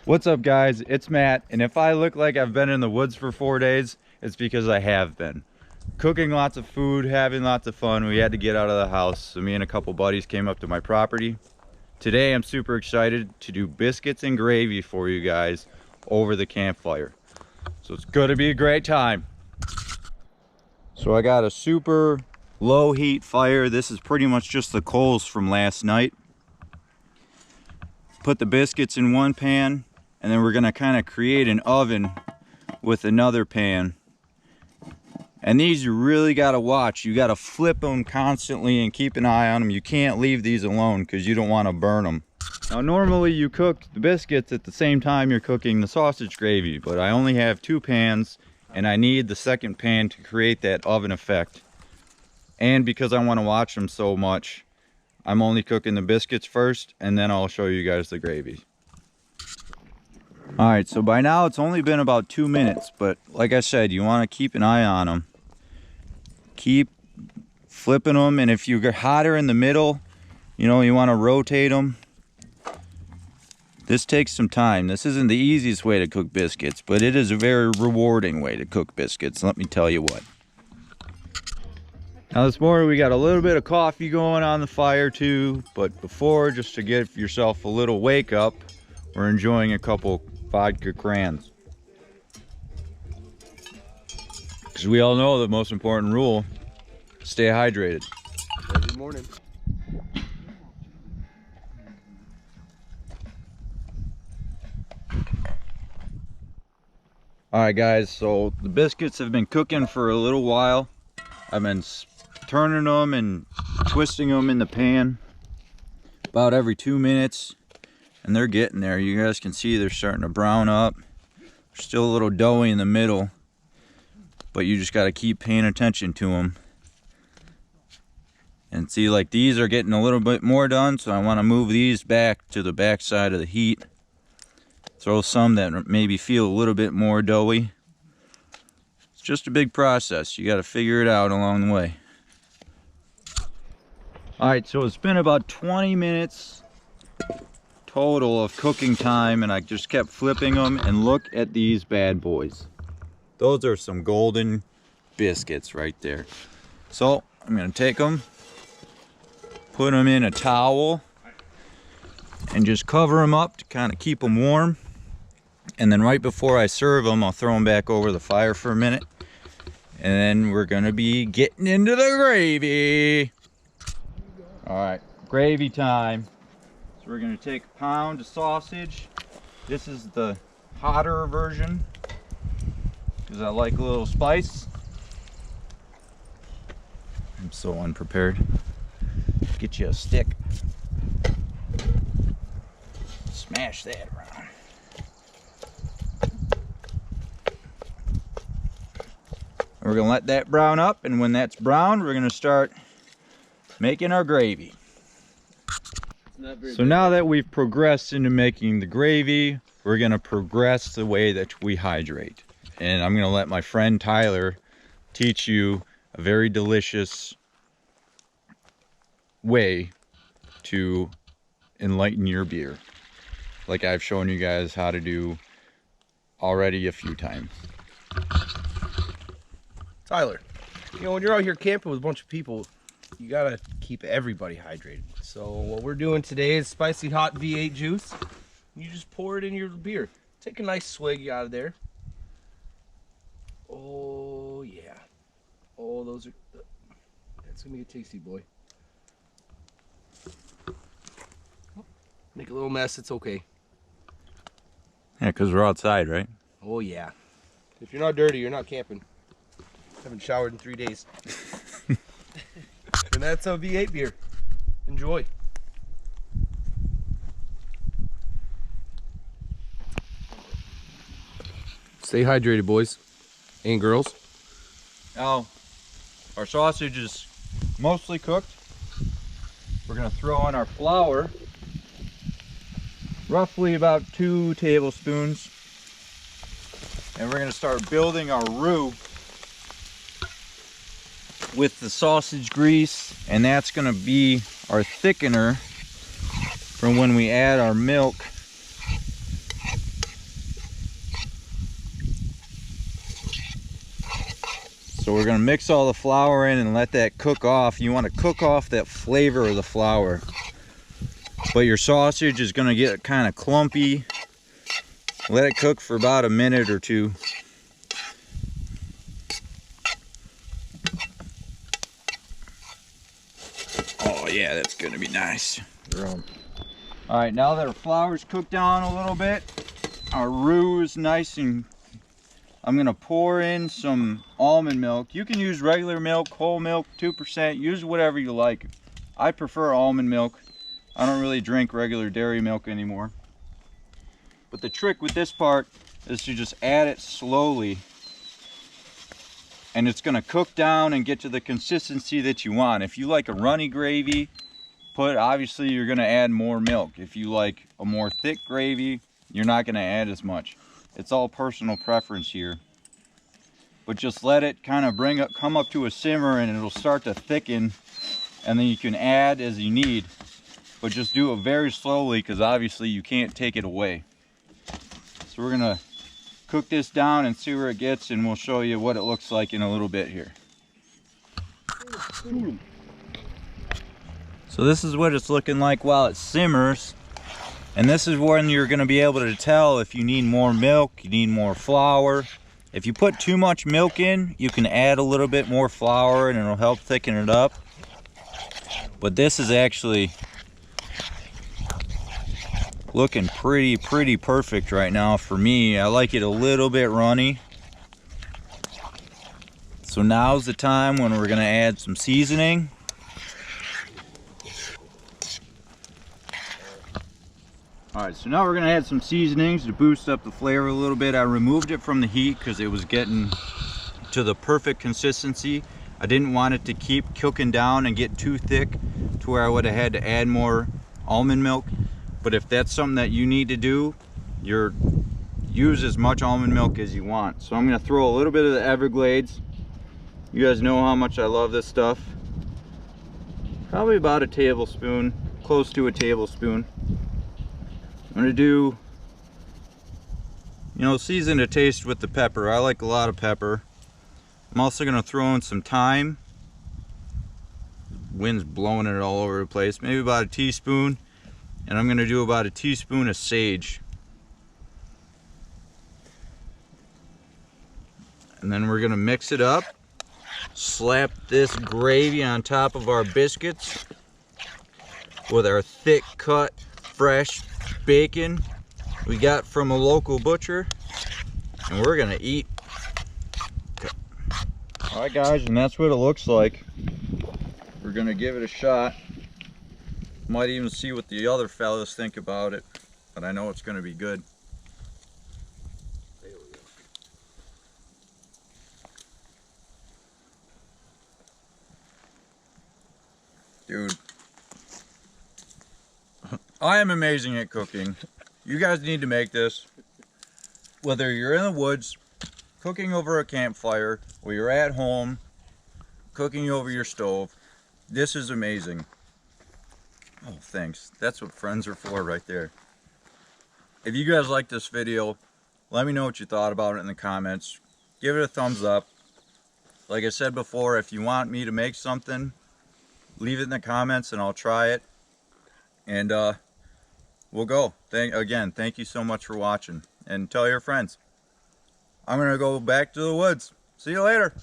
What's up, guys? It's Matt, and if I look like I've been in the woods for 4 days, it's because I have been. Cooking lots of food, having lots of fun. We had to get out of the house, so me and a couple buddies came up to my property. Today I'm super excited to do biscuits and gravy for you guys over the campfire. So it's gonna be a great time. So I got a super low heat fire. This is pretty much just the coals from last night. Put the biscuits in one pan, and then we're gonna kind of create an oven with another pan. And these you really gotta watch. You gotta flip them constantly and keep an eye on them. You can't leave these alone because you don't want to burn them. Now normally you cook the biscuits at the same time you're cooking the sausage gravy, but I only have 2 pans and I need the second pan to create that oven effect. And because I want to watch them so much, I'm only cooking the biscuits first, and then I'll show you guys the gravy. All right, so by now it's only been about 2 minutes, but like I said, you want to keep an eye on them. Keep flipping them, and if you get hotter in the middle, you know, you want to rotate them. This takes some time. This isn't the easiest way to cook biscuits, but it is a very rewarding way to cook biscuits, let me tell you what. Now this morning we got a little bit of coffee going on the fire too, but before, just to give yourself a little wake up, we're enjoying a couple vodka crayons. Because we all know the most important rule, stay hydrated. Every morning. Alright guys, so the biscuits have been cooking for a little while. I've been turning them and twisting them in the pan about every 2 minutes, and they're getting there. You guys can see they're starting to brown up. They're still a little doughy in the middle, but you just got to keep paying attention to them. And see, like these are getting a little bit more done, so I want to move these back to the back side of the heat. Throw some that maybe feel a little bit more doughy. It's just a big process. You got to figure it out along the way. Alright, so it's been about 20 minutes total of cooking time, and I just kept flipping them, and look at these bad boys. Those are some golden biscuits right there. So I'm going to take them, put them in a towel, and just cover them up to kind of keep them warm. And then right before I serve them, I'll throw them back over the fire for a minute. And then we're going to be getting into the gravy. Alright, gravy time. So we're going to take a pound of sausage. This is the hotter version because I like a little spice. I'm so unprepared. Get you a stick. Smash that around. We're going to let that brown up, and when that's brown, we're going to start making our gravy. So now that we've progressed into making the gravy, we're going to progress the way that we hydrate. And I'm going to let my friend Tyler teach you a very delicious way to enlighten your beer, like I've shown you guys how to do already a few times. Tyler, you know, when you're out here camping with a bunch of people, you gotta keep everybody hydrated. So what we're doing today is spicy hot V8 juice. You just pour it in your beer. Take a nice swig out of there. Oh yeah. Oh, those are. That's gonna be a tasty boy. Make a little mess. It's okay. Yeah, because we're outside, right? Oh yeah. If you're not dirty, you're not camping. Haven't showered in 3 days. And that's a V8 beer. Enjoy. Stay hydrated, boys and girls. Now, our sausage is mostly cooked. We're going to throw in our flour, roughly about 2 tablespoons. And we're going to start building our roux with the sausage grease, and that's going to be our thickener from when we add our milk So we're gonna mix all the flour in and let that cook off. You wanna cook off that flavor of the flour. But your sausage is gonna get kind of clumpy. Let it cook for about a minute or two. Oh yeah, that's gonna be nice. All right, now that our flour's cooked down a little bit, our roux is nice, and I'm gonna pour in some almond milk. You can use regular milk, whole milk, 2%, use whatever you like. I prefer almond milk. I don't really drink regular dairy milk anymore. But the trick with this part is to just add it slowly, and it's gonna cook down and get to the consistency that you want. If you like a runny gravy, obviously you're gonna add more milk. If you like a more thick gravy, you're not gonna add as much. It's all personal preference here. But just let it kind of come up to a simmer, and it'll start to thicken, and then you can add as you need. But just do it very slowly, because obviously you can't take it away. So we're gonna cook this down and see where it gets, and we'll show you what it looks like in a little bit here. So this is what it's looking like while it simmers. And this is when you're gonna be able to tell if you need more milk, you need more flour. If you put too much milk in, you can add a little bit more flour and it'll help thicken it up. But this is actually looking pretty perfect right now for me. I like it a little bit runny. So now's the time when we're gonna add some seasoning. All right, so now we're gonna add some seasonings to boost up the flavor a little bit. I removed it from the heat because it was getting to the perfect consistency. I didn't want it to keep cooking down and get too thick to where I would have had to add more almond milk. But if that's something that you need to do, use as much almond milk as you want. So I'm gonna throw a little bit of the Everglades. You guys know how much I love this stuff. Probably about a tablespoon, close to a tablespoon. I'm gonna do, season to taste with the pepper. I like a lot of pepper. I'm also gonna throw in some thyme. Wind's blowing it all over the place. Maybe about a teaspoon. And I'm gonna do about a teaspoon of sage. And then we're gonna mix it up. Slap this gravy on top of our biscuits with our thick cut, fresh bacon we got from a local butcher, and we're gonna eat. All right guys, and that's what it looks like. We're gonna give it a shot. Might even see what the other fellas think about it, but I know it's gonna be good. Dude, I am amazing at cooking. You guys need to make this. Whether you're in the woods, cooking over a campfire, or you're at home, cooking over your stove, this is amazing. Oh, thanks. That's what friends are for right there. If you guys like this video, let me know what you thought about it in the comments. Give it a thumbs up. Like I said before, if you want me to make something, leave it in the comments and I'll try it. And we'll go. Again, thank you so much for watching. And tell your friends. I'm going to go back to the woods. See you later.